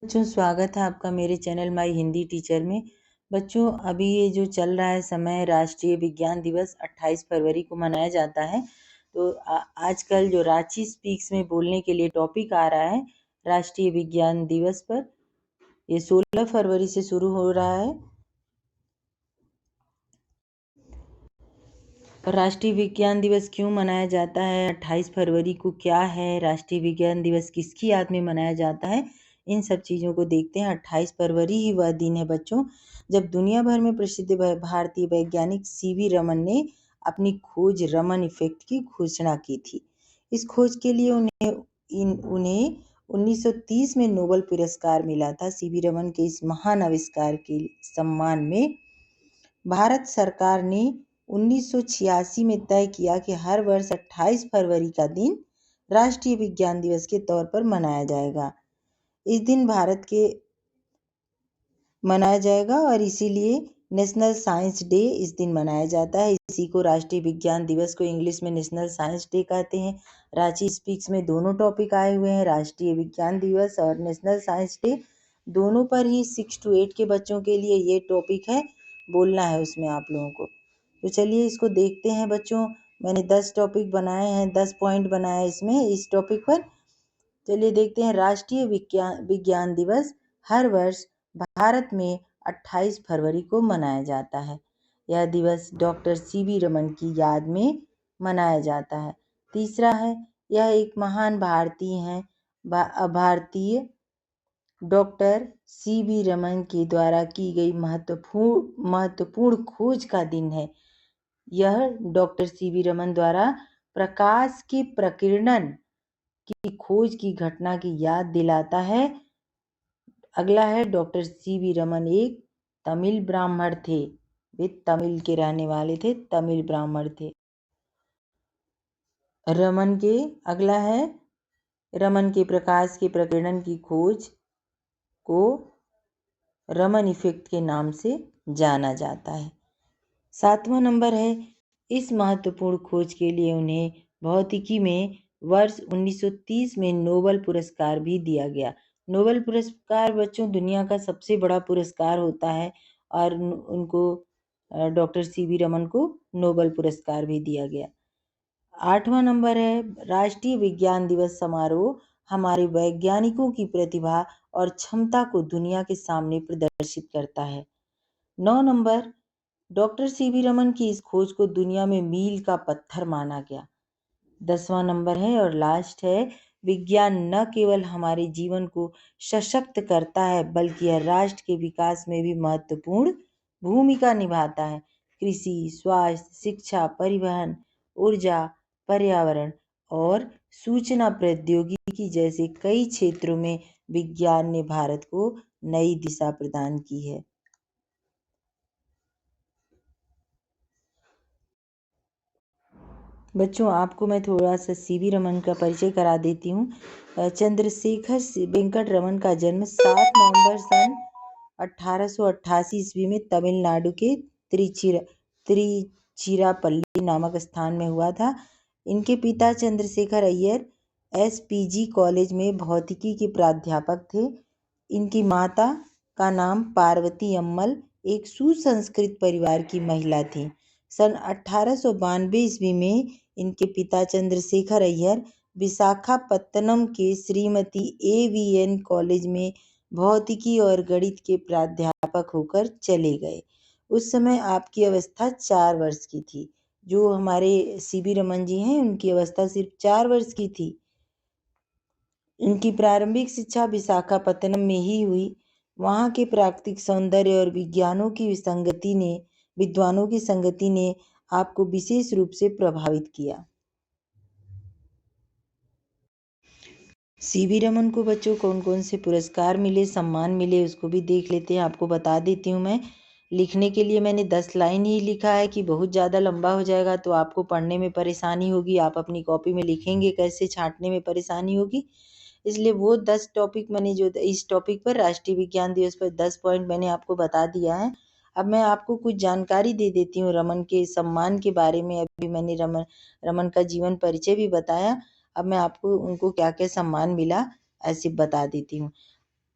बच्चों, स्वागत है आपका मेरे चैनल माई हिंदी टीचर में। बच्चों, अभी ये जो चल रहा है समय, राष्ट्रीय विज्ञान दिवस 28 फरवरी को मनाया जाता है। तो आजकल जो रांची स्पीक्स में बोलने के लिए टॉपिक आ रहा है राष्ट्रीय विज्ञान दिवस पर, ये 16 फरवरी से शुरू हो रहा है। राष्ट्रीय विज्ञान दिवस क्यों मनाया जाता है, 28 फरवरी को क्या है, राष्ट्रीय विज्ञान दिवस किसकी याद में मनाया जाता है, इन सब चीज़ों को देखते हैं। 28 फरवरी ही वह दिन है बच्चों जब दुनिया भर में प्रसिद्ध भारतीय वैज्ञानिक सीवी रमन ने अपनी खोज रमन इफेक्ट की घोषणा की थी। इस खोज के लिए उन्हें 1930 में नोबेल पुरस्कार मिला था। सीवी रमन के इस महान आविष्कार के सम्मान में भारत सरकार ने 1986 में तय किया कि हर वर्ष 28 फरवरी का दिन राष्ट्रीय विज्ञान दिवस के तौर पर मनाया जाएगा। इस दिन भारत के मनाया जाएगा और इसीलिए नेशनल साइंस डे इस दिन मनाया जाता है। इसी को राष्ट्रीय विज्ञान दिवस को इंग्लिश में नेशनल साइंस डे कहते हैं। रांची स्पीक्स में दोनों टॉपिक आए हुए हैं, राष्ट्रीय विज्ञान दिवस और नेशनल साइंस डे। दोनों पर ही 6 to 8 के बच्चों के लिए ये टॉपिक है, बोलना है उसमें आप लोगों को। तो चलिए इसको देखते हैं बच्चों। मैंने 10 टॉपिक बनाए हैं, 10 पॉइंट बनाए इसमें, इस टॉपिक पर। चलिए देखते हैं। राष्ट्रीय विज्ञान दिवस हर वर्ष भारत में 28 फरवरी को मनाया जाता है। यह दिवस डॉक्टर सीवी रमन की याद में मनाया जाता है। तीसरा है, यह एक महान भारतीय डॉक्टर सीवी रमन के द्वारा की गई महत्वपूर्ण खोज का दिन है। यह डॉक्टर सीवी रमन द्वारा प्रकाश के प्रकीर्णन की खोज की घटना की याद दिलाता है। अगला है, डॉक्टर सीवी रमन एक तमिल ब्राह्मण थे। वे तमिल के रहने वाले थे, तमिल ब्राह्मण थे। अगला है, रमन के प्रकाश के प्रकीर्णन की खोज को रमन इफेक्ट के नाम से जाना जाता है। 7वां नंबर है, इस महत्वपूर्ण खोज के लिए उन्हें भौतिकी में वर्ष 1930 में नोबेल पुरस्कार भी दिया गया। नोबेल पुरस्कार बच्चों दुनिया का सबसे बड़ा पुरस्कार होता है और उनको डॉक्टर सीवी रमन को नोबेल पुरस्कार भी दिया गया। 8वां नंबर है, राष्ट्रीय विज्ञान दिवस समारोह हमारे वैज्ञानिकों की प्रतिभा और क्षमता को दुनिया के सामने प्रदर्शित करता है। 9 नंबर, डॉक्टर सीवी रमन की इस खोज को दुनिया में मील का पत्थर माना गया। 10वां नंबर है और लास्ट है, विज्ञान न केवल हमारे जीवन को सशक्त करता है बल्कि यह राष्ट्र के विकास में भी महत्वपूर्ण भूमिका निभाता है। कृषि, स्वास्थ्य, शिक्षा, परिवहन, ऊर्जा, पर्यावरण और सूचना प्रौद्योगिकी जैसे कई क्षेत्रों में विज्ञान ने भारत को नई दिशा प्रदान की है। बच्चों, आपको मैं थोड़ा सा सीवी रमन का परिचय करा देती हूँ। चंद्रशेखर वेंकट रमन का जन्म 7 नवंबर सन 1888 ईस्वी में तमिलनाडु के तिरुचिरापल्ली नामक स्थान में हुआ था। इनके पिता चंद्रशेखर अय्यर SPG कॉलेज में भौतिकी के प्राध्यापक थे। इनकी माता का नाम पार्वती अम्मल एक सुसंस्कृत परिवार की महिला थी। सन 1892 ईस्वी में इनके पिता चंद्रशेखर अय्यर विशाखापत्तनम के श्रीमती AVN कॉलेज में भौतिकी और गणित के प्राध्यापक होकर चले गए। उस समय आपकी अवस्था 4 वर्ष की थी। जो हमारे सीवी रमन जी हैं, उनकी अवस्था सिर्फ 4 वर्ष की थी। इनकी प्रारंभिक शिक्षा विशाखापत्तनम में ही हुई। वहाँ के प्राकृतिक सौंदर्य और विद्वानों की संगति ने आपको विशेष रूप से प्रभावित किया। सीवी रमन को बच्चों कौन कौन से पुरस्कार मिले, सम्मान मिले, उसको भी देख लेते हैं। आपको बता देती हूँ मैं। लिखने के लिए मैंने 10 लाइन ही लिखा है कि बहुत ज़्यादा लंबा हो जाएगा तो आपको पढ़ने में परेशानी होगी। आप अपनी कॉपी में लिखेंगे कैसे, छांटने में परेशानी होगी। इसलिए वो 10 टॉपिक मैंने जो इस टॉपिक पर राष्ट्रीय विज्ञान दिवस पर 10 पॉइंट मैंने आपको बता दिया है। अब मैं आपको कुछ जानकारी दे देती हूँ रमन के सम्मान के बारे में। अभी मैंने रमन का जीवन परिचय भी बताया। अब मैं आपको उनको क्या क्या सम्मान मिला ऐसे बता देती हूँ।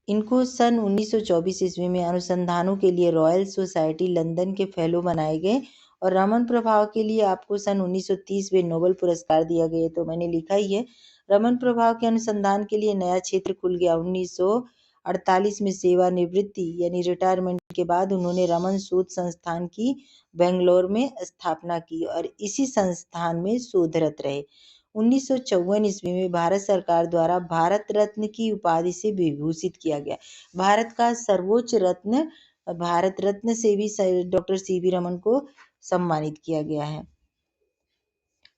इनको सन 1924 ईस्वी में अनुसंधानों के लिए रॉयल सोसाइटी लंदन के फेलो बनाए गए और रमन प्रभाव के लिए आपको सन 1930 में नोबेल पुरस्कार दिया गया। तो मैंने लिखा ही है। रमन प्रभाव के अनुसंधान के लिए नया क्षेत्र खुल गया। 1948 में सेवानिवृत्ति यानी रिटायरमेंट के बाद उन्होंने रमन शोध संस्थान की बेंगलोर में स्थापना की और इसी संस्थान में शोधरत रहे। 1954 ईस्वी में भारत सरकार द्वारा भारत रत्न की उपाधि से विभूषित किया गया। भारत का सर्वोच्च रत्न भारत रत्न से भी डॉक्टर सीवी रमन को सम्मानित किया गया है।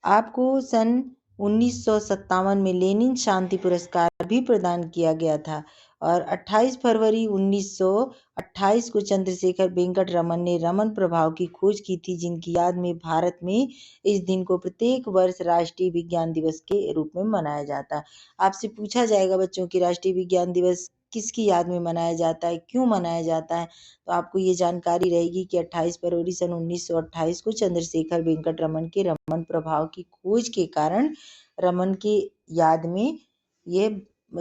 आपको सन 1957 में लेनिन शांति पुरस्कार भी प्रदान किया गया था और 28 फरवरी 1928 को चंद्रशेखर वेंकट रमन ने रमन प्रभाव की खोज की थी, जिनकी याद में भारत में इस दिन को प्रत्येक वर्ष राष्ट्रीय विज्ञान दिवस के रूप में मनाया जाता है। आपसे पूछा जाएगा बच्चों की राष्ट्रीय विज्ञान दिवस किसकी याद में मनाया जाता है, क्यों मनाया जाता है, तो आपको ये जानकारी रहेगी कि 28 फरवरी सन 1928 को चंद्रशेखर वेंकट रमन के रमन प्रभाव की खोज के कारण रमन की याद में ये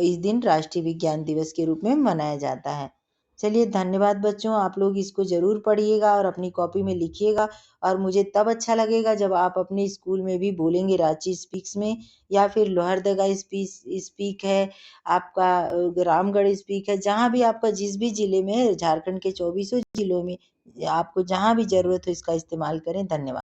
इस दिन राष्ट्रीय विज्ञान दिवस के रूप में मनाया जाता है। चलिए धन्यवाद बच्चों, आप लोग इसको ज़रूर पढ़िएगा और अपनी कॉपी में लिखिएगा और मुझे तब अच्छा लगेगा जब आप अपने स्कूल में भी बोलेंगे रांची स्पीक्स में, या फिर लोहरदगा स्पीक है आपका, रामगढ़ स्पीक है, जहाँ भी आपका जिस भी ज़िले में, झारखंड के 24 जिलों में आपको जहाँ भी ज़रूरत हो इसका इस्तेमाल करें। धन्यवाद।